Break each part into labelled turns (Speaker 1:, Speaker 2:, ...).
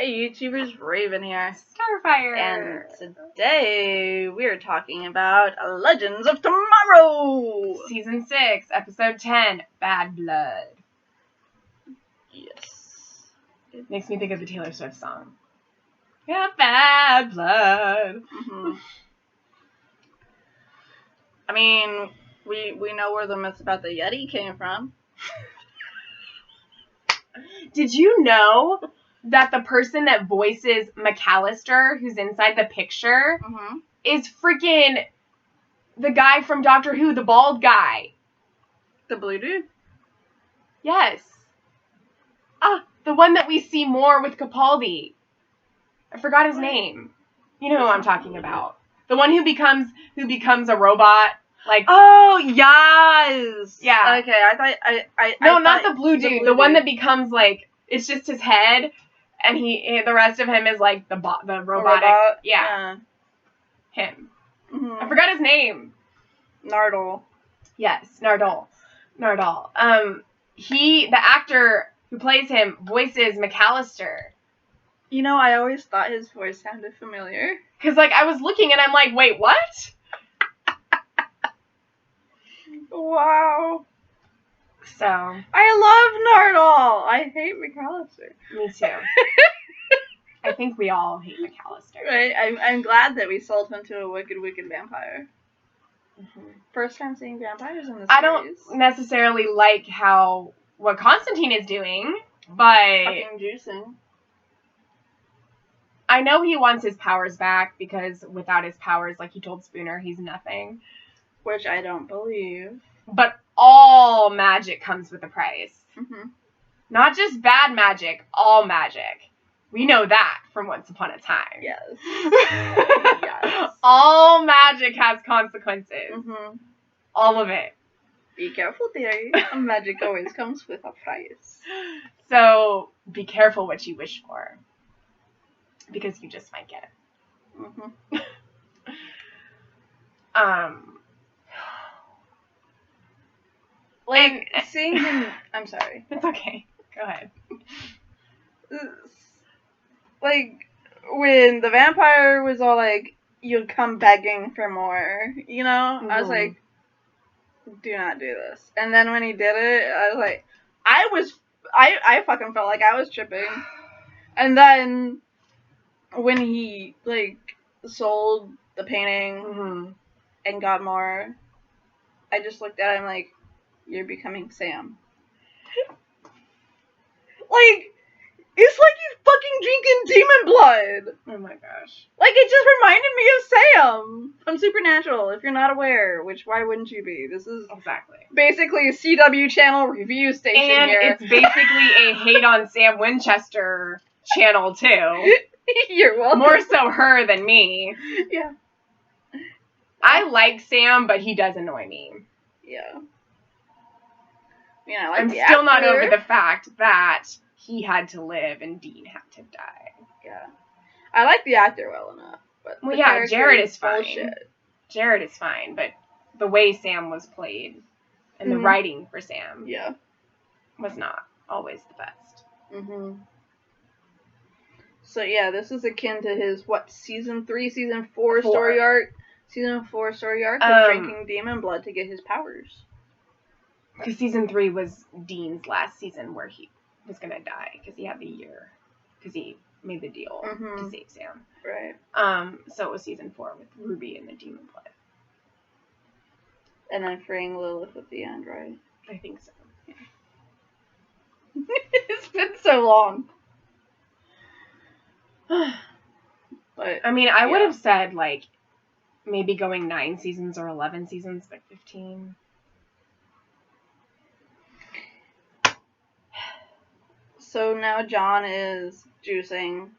Speaker 1: Hey YouTubers, Raven here.
Speaker 2: Starfire!
Speaker 1: And today we are talking about Legends of Tomorrow!
Speaker 2: Season 6, Episode 10, Bad Blood.
Speaker 1: Yes.
Speaker 2: It makes me think of the Taylor Swift song. Yeah, bad blood.
Speaker 1: Mm-hmm. I mean, we know where the myth about the Yeti came from.
Speaker 2: Did you know that the person that voices McAllister, who's inside the picture, is freaking the guy from Doctor Who, the bald guy?
Speaker 1: The blue dude?
Speaker 2: Yes. The one that we see more with Capaldi. I forgot his name. You know who I'm talking about. The one who becomes a robot. Like,
Speaker 1: oh, yes!
Speaker 2: Yeah.
Speaker 1: Okay, I
Speaker 2: not the blue dude. The one that becomes, like, it's just his head, and the rest of him is, like, the robotic.
Speaker 1: Robot?
Speaker 2: Yeah. Him.
Speaker 1: Mm-hmm.
Speaker 2: I forgot his name.
Speaker 1: Nardole.
Speaker 2: Yes, Nardole. The actor who plays him voices McAllister.
Speaker 1: You know, I always thought his voice sounded familiar.
Speaker 2: Because, like, I was looking and I'm like, wait, what?
Speaker 1: Wow.
Speaker 2: So.
Speaker 1: I love Nardole. I hate McAllister.
Speaker 2: Me too. I think we all hate McAllister.
Speaker 1: Right? I'm glad that we sold him to a wicked vampire.
Speaker 2: Mm-hmm.
Speaker 1: First time seeing vampires in this
Speaker 2: I
Speaker 1: series.
Speaker 2: don't necessarily like what Constantine is doing, but
Speaker 1: fucking juicing.
Speaker 2: I know he wants his powers back because without his powers, like he told Spooner, he's nothing.
Speaker 1: Which I don't believe.
Speaker 2: But all magic comes with a price.
Speaker 1: Mm-hmm.
Speaker 2: Not just bad magic, all magic. We know that from Once Upon a Time.
Speaker 1: Yes. Yes.
Speaker 2: All magic has consequences.
Speaker 1: Mm-hmm.
Speaker 2: All of it.
Speaker 1: Be careful, dearie. Magic always comes with a price.
Speaker 2: So be careful what you wish for. Because you just might get it.
Speaker 1: Mm-hmm. Like, seeing him... I'm sorry.
Speaker 2: It's okay. Go ahead.
Speaker 1: Like, when the vampire was all like, you'll come begging for more, you know? Mm-hmm. I was like, do not do this. And then when he did it, I was like, I fucking felt like I was tripping. And then when he, like, sold the painting and got more, I just looked at him like, you're becoming Sam. Like, it's like he's fucking drinking demon blood.
Speaker 2: Oh my gosh.
Speaker 1: Like, it just reminded me of Sam from Supernatural, if you're not aware, which why wouldn't you be? This is
Speaker 2: exactly
Speaker 1: basically a CW channel review station
Speaker 2: and
Speaker 1: here.
Speaker 2: It's basically a hate on Sam Winchester channel, too.
Speaker 1: You're welcome.
Speaker 2: More so her than me.
Speaker 1: Yeah.
Speaker 2: I like Sam, but he does annoy me.
Speaker 1: Yeah. You know, like
Speaker 2: I'm still not over the fact that he had to live and Dean had to die.
Speaker 1: Yeah. I like the actor well enough. But
Speaker 2: well, yeah, Jared is fine.
Speaker 1: Bullshit.
Speaker 2: Jared is fine, but the way Sam was played and the writing for Sam was not always the best.
Speaker 1: Mm-hmm. So, yeah, this is akin to his, season 3, season 4 story arc? Season 4 story arc of drinking demon blood to get his powers.
Speaker 2: Because season 3 was Dean's last season where he was going to die because he had the year. Because he made the deal to save Sam.
Speaker 1: Right.
Speaker 2: So it was season 4 with Ruby and the demon blood.
Speaker 1: And then freeing Lilith at the end, right?
Speaker 2: I think so. Yeah.
Speaker 1: It's been so long. But
Speaker 2: I mean, I would have said, like, maybe going 9 seasons or 11 seasons, like 15.
Speaker 1: So now John is juicing.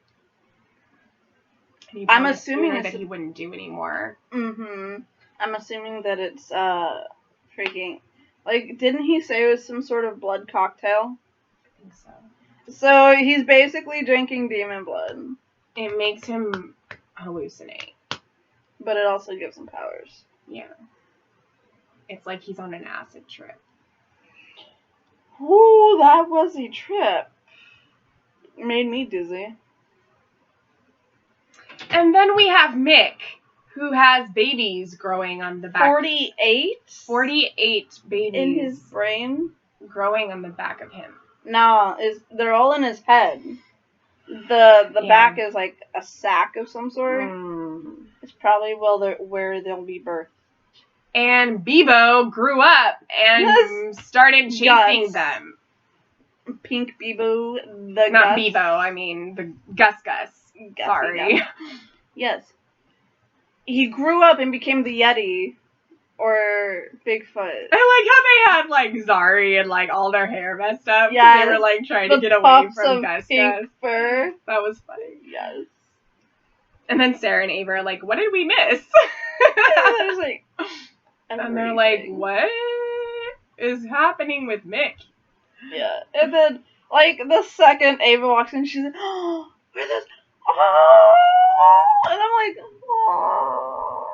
Speaker 1: I'm assuming
Speaker 2: that he wouldn't do anymore.
Speaker 1: Mm-hmm. I'm assuming that it's freaking, like, didn't he say it was some sort of blood cocktail?
Speaker 2: I think so.
Speaker 1: So he's basically drinking demon blood.
Speaker 2: It makes him hallucinate.
Speaker 1: But it also gives him powers.
Speaker 2: Yeah. It's like he's on an acid trip.
Speaker 1: Ooh, that was a trip. It made me dizzy.
Speaker 2: And then we have Mick, who has babies growing on the back.
Speaker 1: 48?
Speaker 2: 48 babies.
Speaker 1: In his brain?
Speaker 2: Growing on the back of him.
Speaker 1: No, they're all in his head. The back is like a sack of some sort. It's probably where they'll be birthed.
Speaker 2: And Bebo grew up and started chasing them.
Speaker 1: Pink Bebo,
Speaker 2: Not Gus. Bebo, I mean the Gus. Sorry.
Speaker 1: Gus. Yes. He grew up and became the Yeti. Or Bigfoot.
Speaker 2: I like how they had, like, Zari and, like, all their hair messed up.
Speaker 1: Yeah.
Speaker 2: They were, like, trying to get away from Gus.
Speaker 1: Fur.
Speaker 2: That was funny.
Speaker 1: Yes.
Speaker 2: And then Sarah and Ava are like, what did we miss?
Speaker 1: I was like...
Speaker 2: And they're like, what is happening with Mick?
Speaker 1: Yeah. And then, like, the second Ava walks in, she's like, oh, where's this? Oh! And I'm like, oh.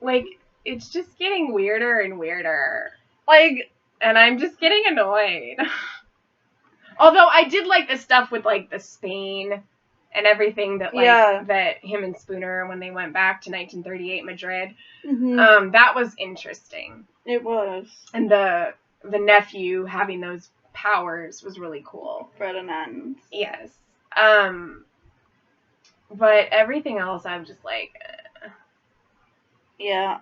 Speaker 2: Like... It's just getting weirder and weirder.
Speaker 1: Like,
Speaker 2: and I'm just getting annoyed. Although I did like the stuff with, like, the Spain and everything that, like, that him and Spooner, when they went back to 1938 Madrid, that was interesting.
Speaker 1: It was.
Speaker 2: And the nephew having those powers was really cool.
Speaker 1: Ferdinand.
Speaker 2: Yes. But everything else, I'm just like...
Speaker 1: Yeah,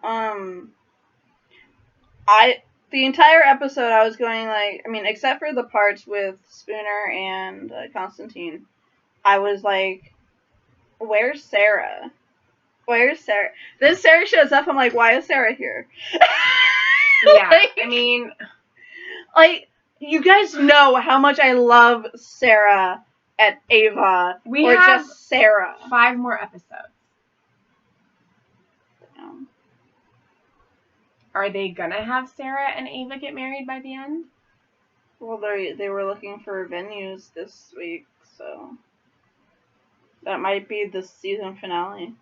Speaker 1: the entire episode I was going like, I mean, except for the parts with Spooner and Constantine, I was like, where's Sarah? Where's Sarah? Then Sarah shows up, I'm like, why is Sarah here?
Speaker 2: Yeah, like, I mean...
Speaker 1: Like, you guys know how much I love Sarah and Ava,
Speaker 2: or
Speaker 1: just Sarah.
Speaker 2: 5 more episodes. Are they gonna have Sarah and Ava get married by the end?
Speaker 1: Well, they were looking for venues this week, so that might be the season finale.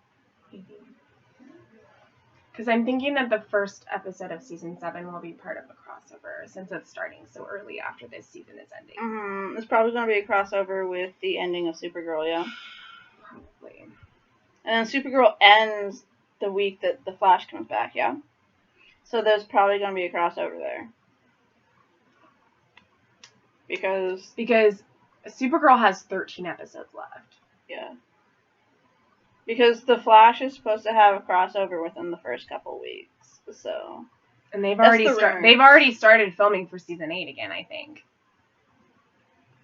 Speaker 2: Because I'm thinking that the first episode of season 7 will be part of a crossover, since it's starting so early after this season is ending.
Speaker 1: It's probably gonna be a crossover with the ending of Supergirl, yeah.
Speaker 2: Probably. And
Speaker 1: then Supergirl ends the week that the Flash comes back, yeah. So there's probably going to be a crossover there. Because
Speaker 2: Supergirl has 13 episodes left.
Speaker 1: Yeah. Because the Flash is supposed to have a crossover within the first couple weeks. So.
Speaker 2: And they've already started filming for season 8 again, I think.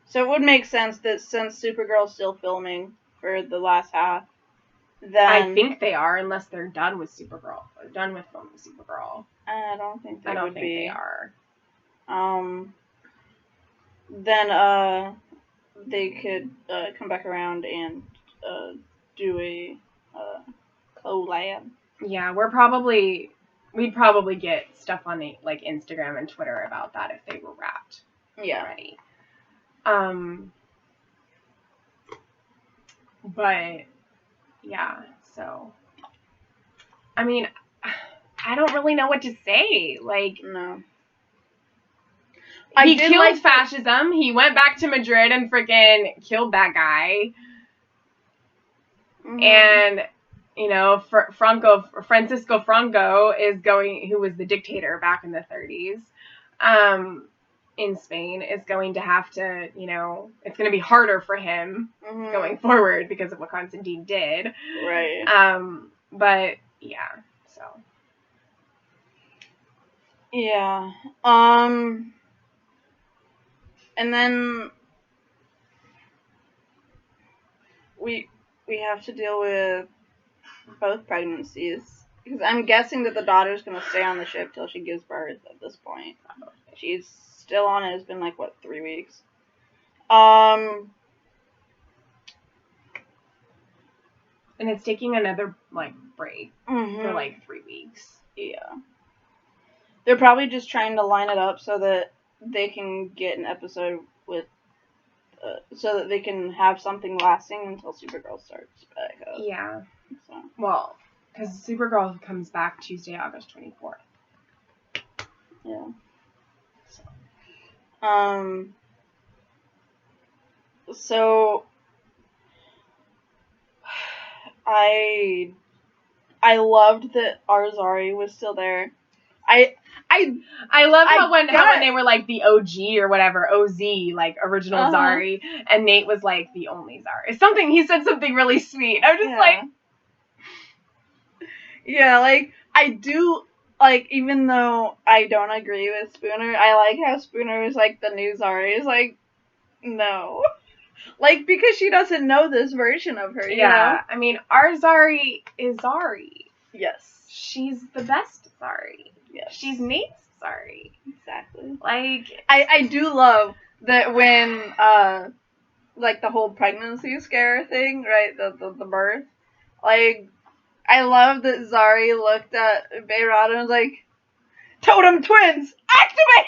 Speaker 1: So it would make sense that since Supergirl's still filming for the last half, then
Speaker 2: I think they are, unless they're done with Supergirl. Or done with filming Supergirl.
Speaker 1: I don't think they
Speaker 2: are.
Speaker 1: Then they could come back around and do a collab.
Speaker 2: Yeah, we'd probably get stuff on like Instagram and Twitter about that if they were wrapped already. But yeah, so I mean, I don't really know what to say. Like,
Speaker 1: no.
Speaker 2: He killed fascism. He went back to Madrid and freaking killed that guy. Mm-hmm. And, you know, Francisco Franco who was the dictator back in the 30s, in Spain, is going to have to, you know, it's going to be harder for him going forward because of what Constantine did.
Speaker 1: Right.
Speaker 2: But, yeah, so.
Speaker 1: Yeah. And then we have to deal with both pregnancies. Because I'm guessing that the daughter's going to stay on the ship till she gives birth at this point. She's still on it. It's been like, 3 weeks?
Speaker 2: And it's taking another, break for, 3 weeks.
Speaker 1: Yeah. They're probably just trying to line it up so that they can get an episode with, so that they can have something lasting until Supergirl starts back up.
Speaker 2: Yeah.
Speaker 1: So.
Speaker 2: Well, because Supergirl comes back Tuesday, August 24th.
Speaker 1: Yeah. So, I loved that Arzari was still there. I
Speaker 2: love how when
Speaker 1: got-
Speaker 2: they were like the OG or whatever, OZ, like original Zari, and Nate was like the only Zari. He said something really sweet. I'm just like,
Speaker 1: yeah, like I do like, even though I don't agree with Spooner, I like how Spooner is like the new Zari. Is like, no, like, because she doesn't know this version of her. You know?
Speaker 2: I mean, our Zari is Zari.
Speaker 1: Yes.
Speaker 2: She's the best Zari.
Speaker 1: Yes.
Speaker 2: She's Nate's Zari.
Speaker 1: Exactly.
Speaker 2: Like,
Speaker 1: I do love that when like the whole pregnancy scare thing, right? The birth. Like, I love that Zari looked at Behrad and was like, Totem twins, activate!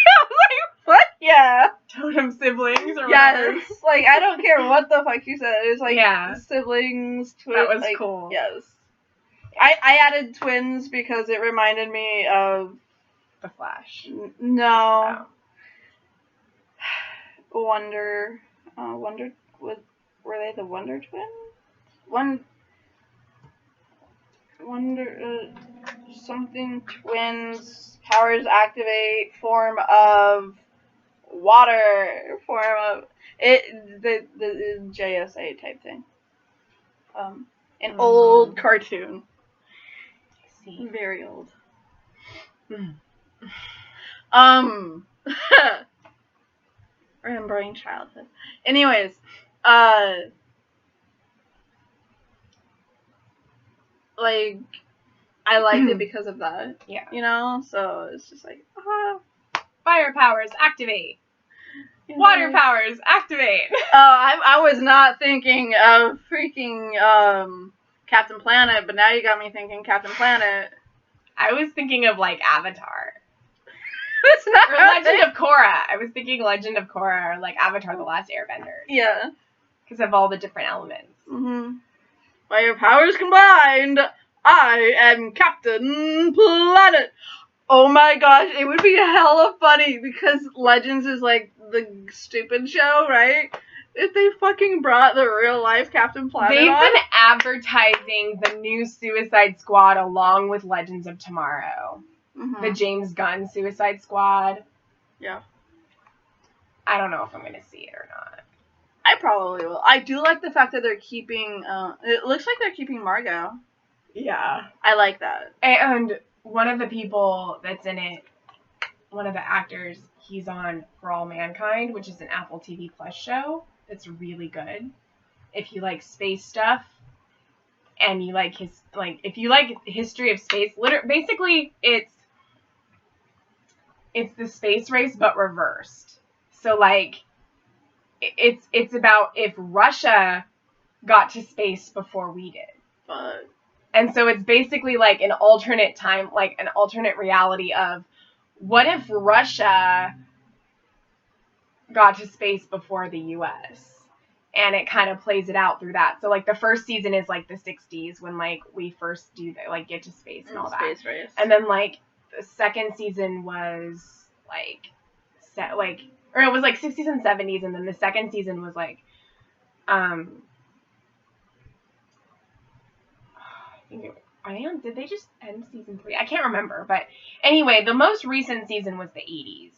Speaker 1: I was like, what? Yeah.
Speaker 2: totem siblings or
Speaker 1: Yes.
Speaker 2: whatever.
Speaker 1: Like, I don't care what the fuck she said. It was like,
Speaker 2: Yeah.
Speaker 1: siblings, twins.
Speaker 2: That was
Speaker 1: like,
Speaker 2: cool.
Speaker 1: Yes. I added twins because it reminded me of
Speaker 2: The Flash.
Speaker 1: No.
Speaker 2: Oh.
Speaker 1: Wonder, were they the Wonder Twins? Wonder, something twins, powers activate, form of water, the JSA type thing. An old cartoon.
Speaker 2: I see.
Speaker 1: Very old. Remembering childhood. Anyways, like, I liked it because of that.
Speaker 2: Yeah.
Speaker 1: You know? So it's just like,
Speaker 2: Fire powers, activate. Water powers, activate.
Speaker 1: I was not thinking of freaking, Captain Planet, but now you got me thinking Captain Planet.
Speaker 2: I was thinking of, like, Avatar.
Speaker 1: It's not.
Speaker 2: Or Legend of Korra. I was thinking Legend of Korra or, like, Avatar The Last Airbender.
Speaker 1: Yeah.
Speaker 2: Because of all the different elements.
Speaker 1: Mm-hmm. By your powers combined, I am Captain Planet. Oh my gosh, it would be hella funny because Legends is like the stupid show, right? If they fucking brought the real life Captain Planet
Speaker 2: They've
Speaker 1: on.
Speaker 2: been advertising the new Suicide Squad along with Legends of Tomorrow.
Speaker 1: Mm-hmm.
Speaker 2: The James Gunn Suicide Squad.
Speaker 1: Yeah.
Speaker 2: I don't know if I'm going to see it or not.
Speaker 1: I probably will. I do like the fact that they're keeping, it looks like they're keeping Margot.
Speaker 2: Yeah.
Speaker 1: I like that.
Speaker 2: And one of the people that's in it, one of the actors, he's on For All Mankind, which is an Apple TV Plus show that's really good. If you like space stuff and you like if you like history of space, basically it's the space race but reversed. So like it's about if Russia got to space before we did.
Speaker 1: But
Speaker 2: And so it's basically like an alternate time, like an alternate reality of what if Russia got to space before the US? And it kind of plays it out through that. So like the first season is like the 60s when like we first do the, like get to space and all that.
Speaker 1: Space race.
Speaker 2: And then like the second season was like or it was like 60s and 70s, and then the second season was like I think did they just end season 3? I can't remember, but anyway, the most recent season was the 80s.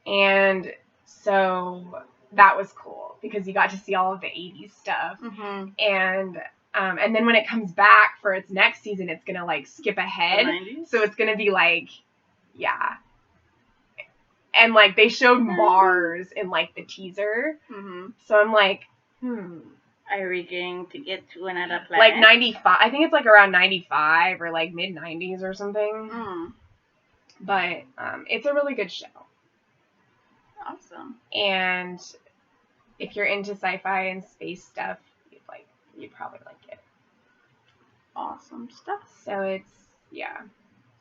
Speaker 2: And so that was cool because you got to see all of the 80s stuff.
Speaker 1: Mm-hmm.
Speaker 2: And then when it comes back for its next season, it's going to like skip ahead.
Speaker 1: The 90s?
Speaker 2: So it's going to be like, yeah. And like they showed Mars in like the teaser.
Speaker 1: Mm-hmm.
Speaker 2: So I'm like,
Speaker 1: Are we going to get to another planet?
Speaker 2: like 95. I think it's like around 95 or like mid 90s or something.
Speaker 1: Mm.
Speaker 2: But it's a really good show.
Speaker 1: Awesome.
Speaker 2: And if you're into sci-fi and space stuff, you'd probably like it.
Speaker 1: Awesome stuff.
Speaker 2: So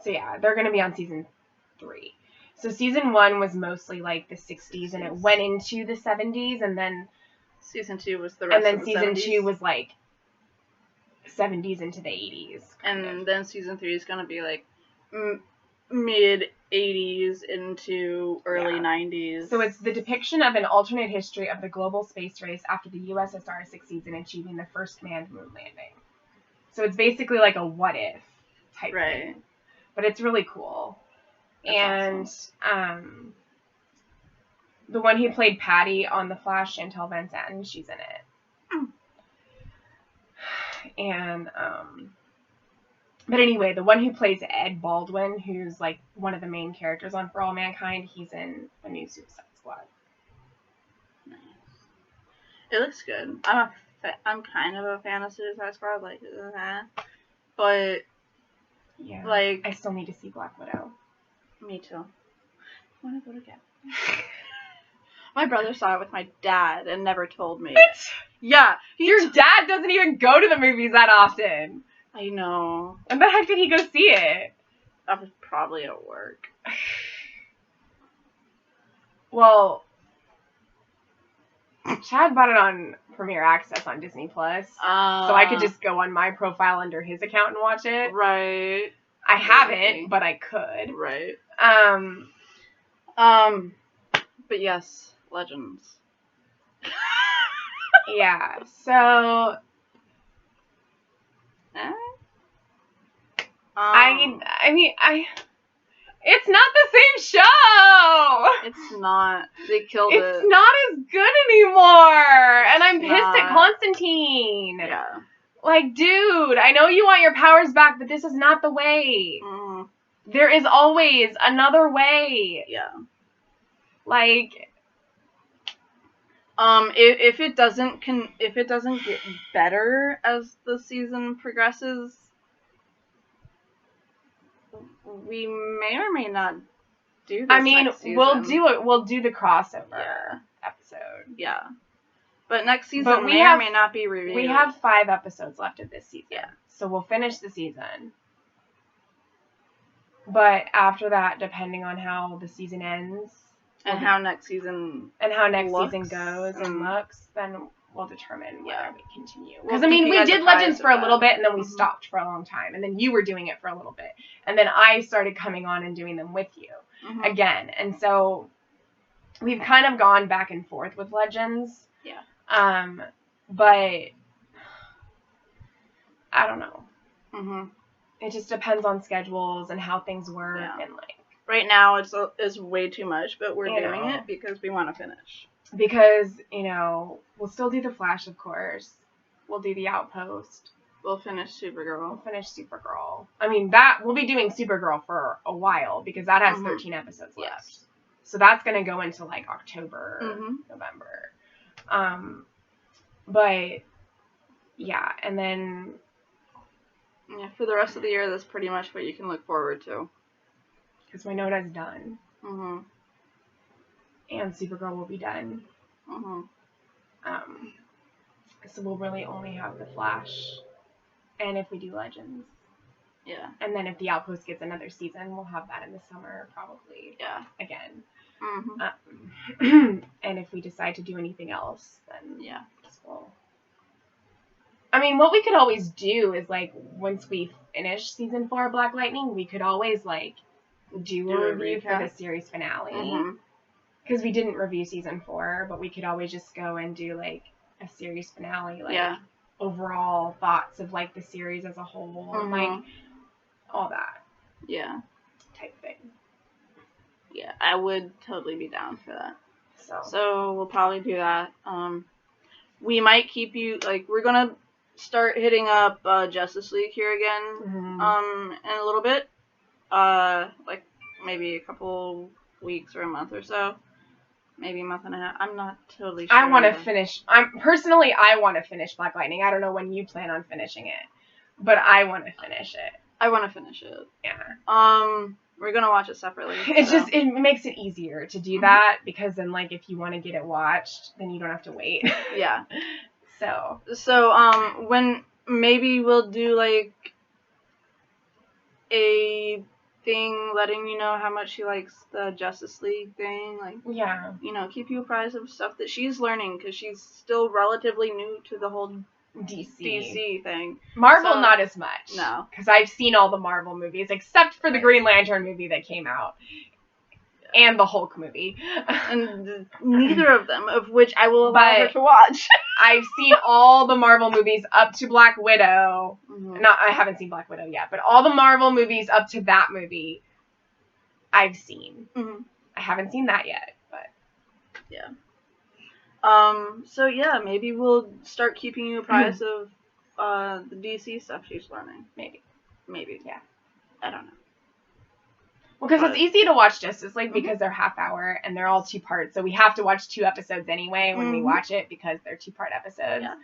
Speaker 2: they're gonna be on season 3. So season 1 was mostly like the 60s, and it went into the 70s, and then
Speaker 1: season 2 was the rest of the 70s.
Speaker 2: And then season 2 was like 70s into the 80s.
Speaker 1: And then season 3 is gonna be like mid 80s into early 90s.
Speaker 2: So it's the depiction of an alternate history of the global space race after the USSR succeeds in achieving the first manned moon landing. So it's basically like a what if type thing. But it's really cool. That's awesome. The one who played Patty on The Flash, Chantal Van Zanten, she's in it. And but anyway, the one who plays Ed Baldwin, who's like one of the main characters on For All Mankind, he's in the new Suicide Squad.
Speaker 1: Nice. It looks good. I'm kind of a fan of Suicide Squad, like, but
Speaker 2: yeah,
Speaker 1: like
Speaker 2: I still need to see Black Widow.
Speaker 1: Me too. I want to go again. My brother saw it with my dad and never told me.
Speaker 2: What?
Speaker 1: Yeah,
Speaker 2: your dad doesn't even go to the movies that often.
Speaker 1: I know.
Speaker 2: When the heck did he go see it?
Speaker 1: I was probably at work.
Speaker 2: Well, Chad bought it on Premier Access on Disney Plus, so I could just go on my profile under his account and watch it.
Speaker 1: Right.
Speaker 2: I haven't, but I could.
Speaker 1: Right. But yes, Legends.
Speaker 2: Yeah. So. I mean, it's not the same show!
Speaker 1: It's not. They killed it.
Speaker 2: It's not as good anymore! And I'm pissed at Constantine!
Speaker 1: Yeah.
Speaker 2: Like, dude, I know you want your powers back, but this is not the way.
Speaker 1: Mm.
Speaker 2: There is always another way.
Speaker 1: Yeah.
Speaker 2: Like...
Speaker 1: if it doesn't get better as the season progresses, we may or may not do this. Next season.
Speaker 2: We'll do it. We'll do the crossover episode.
Speaker 1: Yeah. But next season or may not be reviewed.
Speaker 2: We have 5 episodes left of this season. Yeah. So we'll finish the season. But after that, depending on how the season ends
Speaker 1: and how next season
Speaker 2: goes and looks, then we'll determine whether we continue. Because
Speaker 1: we
Speaker 2: did Legends for a little bit, and then we stopped for a long time, and then you were doing it for a little bit, and then I started coming on and doing them with you again, and so we've kind of gone back and forth with Legends.
Speaker 1: Yeah.
Speaker 2: But I don't know. It just depends on schedules and how things work, and like.
Speaker 1: Right now, it's way too much, but we're doing it because we want to finish.
Speaker 2: Because, we'll still do The Flash, of course. We'll do The Outpost.
Speaker 1: We'll finish Supergirl.
Speaker 2: I mean, we'll be doing Supergirl for a while, because that has 13 episodes left.
Speaker 1: Yes.
Speaker 2: So that's going to go into, like, October, November. But, yeah, and then...
Speaker 1: Yeah, for the rest of the year, that's pretty much what you can look forward to.
Speaker 2: Because Winona's done. And Supergirl will be done. So we'll really only have The Flash. And if we do Legends.
Speaker 1: Yeah.
Speaker 2: And then if The Outpost gets another season, we'll have that in the summer, probably.
Speaker 1: Yeah.
Speaker 2: Again.
Speaker 1: Mm-hmm.
Speaker 2: And if we decide to do anything else, then
Speaker 1: yeah,
Speaker 2: we'll... I mean, what we could always do is, like, once we finish season 4 of Black Lightning, we could always, like, do a review for the series finale. Because we didn't review season 4, but we could always just go and do, like, a series finale, like, overall thoughts of, like, the series as a whole, like, all that.
Speaker 1: Yeah.
Speaker 2: Type thing.
Speaker 1: Yeah, I would totally be down for that.
Speaker 2: So
Speaker 1: we'll probably do that. We might keep you, like, we're gonna start hitting up Justice League here again, in a little bit. Like, maybe a couple weeks or a month or so. Maybe a month and a half. I'm not totally sure.
Speaker 2: I want to finish. I want to finish Black Lightning. I don't know when you plan on finishing it, but I want to finish it.
Speaker 1: I want to finish it.
Speaker 2: Yeah.
Speaker 1: We're gonna watch it separately.
Speaker 2: It makes it easier to do that, because then, like, if you want to get it watched, then you don't have to wait.
Speaker 1: Yeah.
Speaker 2: So
Speaker 1: when maybe we'll do, like, a thing letting you know how much she likes the Justice League thing, like,
Speaker 2: yeah,
Speaker 1: keep you apprised of stuff that she's learning, because she's still relatively new to the whole DC thing.
Speaker 2: Marvel,
Speaker 1: So-
Speaker 2: not as much.
Speaker 1: No.
Speaker 2: Because I've seen all the Marvel movies, except for the Green Lantern movie that came out. And the Hulk movie.
Speaker 1: And neither of them, of which I will allow her
Speaker 2: But-
Speaker 1: to watch.
Speaker 2: I've seen all the Marvel movies up to Black Widow.
Speaker 1: Mhm.
Speaker 2: I haven't seen Black Widow yet, but all the Marvel movies up to that movie, I've seen.
Speaker 1: Mhm.
Speaker 2: I haven't seen that yet, but
Speaker 1: So yeah, maybe we'll start keeping you apprised of the DC stuff she's learning.
Speaker 2: maybe.
Speaker 1: Maybe.
Speaker 2: Yeah.
Speaker 1: I don't know.
Speaker 2: Well, because
Speaker 1: But-
Speaker 2: it's easy to watch Justice League
Speaker 1: Mhm.
Speaker 2: because they're half hour and they're all 2 parts, so we have to watch 2 episodes anyway when we
Speaker 1: Mhm.
Speaker 2: watch it because they're 2-part episodes.
Speaker 1: Yeah.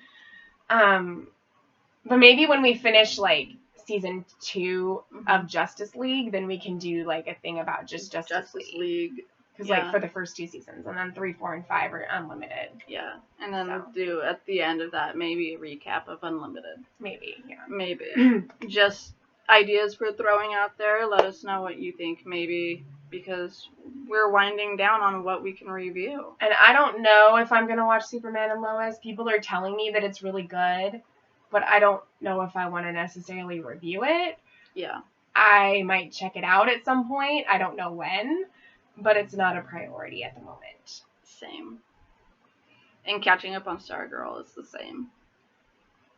Speaker 2: But maybe when we finish like season 2
Speaker 1: Mhm.
Speaker 2: of Justice League, then we can do like a thing about just Justice League. Because
Speaker 1: Yeah.
Speaker 2: like for the first 2 seasons, and then 3, 4, and 5 are unlimited.
Speaker 1: Yeah. And then
Speaker 2: So.
Speaker 1: do at the end of that maybe a recap of Unlimited.
Speaker 2: Maybe, yeah.
Speaker 1: Maybe. Just ideas for throwing out there. Let us know what you think, maybe, because we're winding down on what we can review.
Speaker 2: And I don't know if I'm gonna watch Superman and Lois. People are telling me that it's really good, but I don't know if I want to necessarily review it.
Speaker 1: Yeah.
Speaker 2: I might check it out at some point. I don't know when, but it's not a priority at the moment.
Speaker 1: Same. And catching up on Stargirl is the same.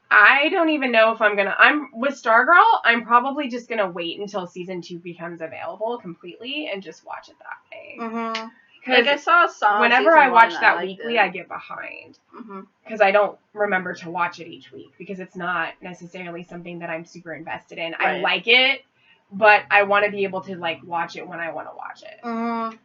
Speaker 2: I don't even know if I'm with Stargirl, I'm probably just gonna wait until season 2 becomes available completely and just watch it that way.
Speaker 1: Mm-hmm.
Speaker 2: Because
Speaker 1: Like I saw some.
Speaker 2: whenever
Speaker 1: season
Speaker 2: I watch
Speaker 1: one,
Speaker 2: that
Speaker 1: liked
Speaker 2: weekly,
Speaker 1: it.
Speaker 2: I get behind.
Speaker 1: Mm-hmm.
Speaker 2: Because I don't remember to watch it each week because it's not necessarily something that I'm super invested in. I
Speaker 1: Right.
Speaker 2: like it, but I want to be able to like watch it when I want to watch it.
Speaker 1: Mm-hmm.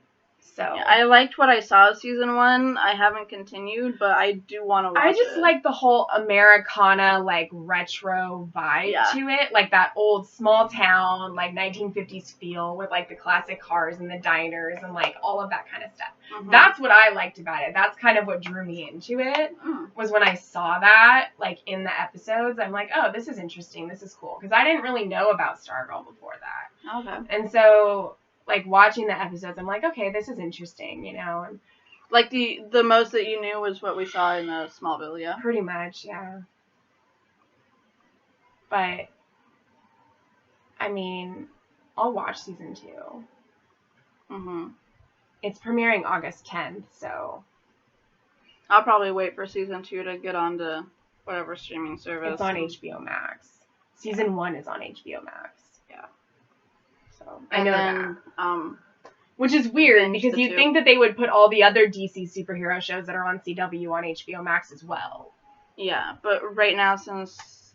Speaker 2: So
Speaker 1: Yeah, I liked what I saw of season 1. I haven't continued, but I do want to watch
Speaker 2: I just
Speaker 1: it.
Speaker 2: like the whole Americana like retro vibe
Speaker 1: Yeah.
Speaker 2: to it, like that old small town like 1950s feel with like the classic cars and the diners and like all of that kind of stuff.
Speaker 1: Mhm.
Speaker 2: That's what I liked about it. That's kind of what drew me into it.
Speaker 1: Mm.
Speaker 2: Was when I saw that, like, in the episodes, I'm like, oh, this is interesting, this is cool. Because I didn't really know about Stargirl before that.
Speaker 1: Okay.
Speaker 2: And so, like, watching the episodes, I'm like, okay, this is interesting, you know? And
Speaker 1: Like the most that you knew was what we saw in Smallville, yeah.
Speaker 2: pretty much, yeah. But, I mean, I'll watch season 2.
Speaker 1: Mm-hmm.
Speaker 2: It's premiering August 10th, so
Speaker 1: I'll probably wait for season 2 to get onto whatever streaming service.
Speaker 2: it's on HBO Max. Season 1 is on HBO Max.
Speaker 1: Yeah.
Speaker 2: So, I
Speaker 1: And
Speaker 2: know
Speaker 1: then,
Speaker 2: that. Which is weird,
Speaker 1: binge
Speaker 2: because
Speaker 1: the
Speaker 2: you'd
Speaker 1: 2.
Speaker 2: think that they would put all the other DC superhero shows that are on CW on HBO Max as well.
Speaker 1: Yeah, but right now, since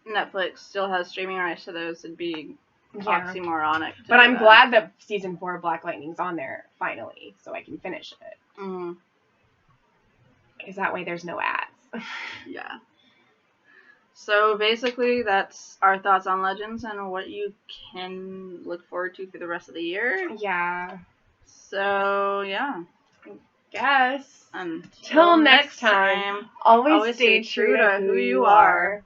Speaker 1: Netflix still has streaming rights to those, it'd be
Speaker 2: Yeah.
Speaker 1: oxymoronic. to
Speaker 2: But
Speaker 1: do
Speaker 2: I'm
Speaker 1: that.
Speaker 2: glad that season 4 of Black Lightning's on there, finally, so I can finish it.
Speaker 1: Mhm.
Speaker 2: Because that way there's no ads.
Speaker 1: Yeah. So basically, that's our thoughts on Legends and what you can look forward to for the rest of the year.
Speaker 2: Yeah.
Speaker 1: So yeah.
Speaker 2: Guess.
Speaker 1: Until
Speaker 2: Till next time, always stay true to who you are.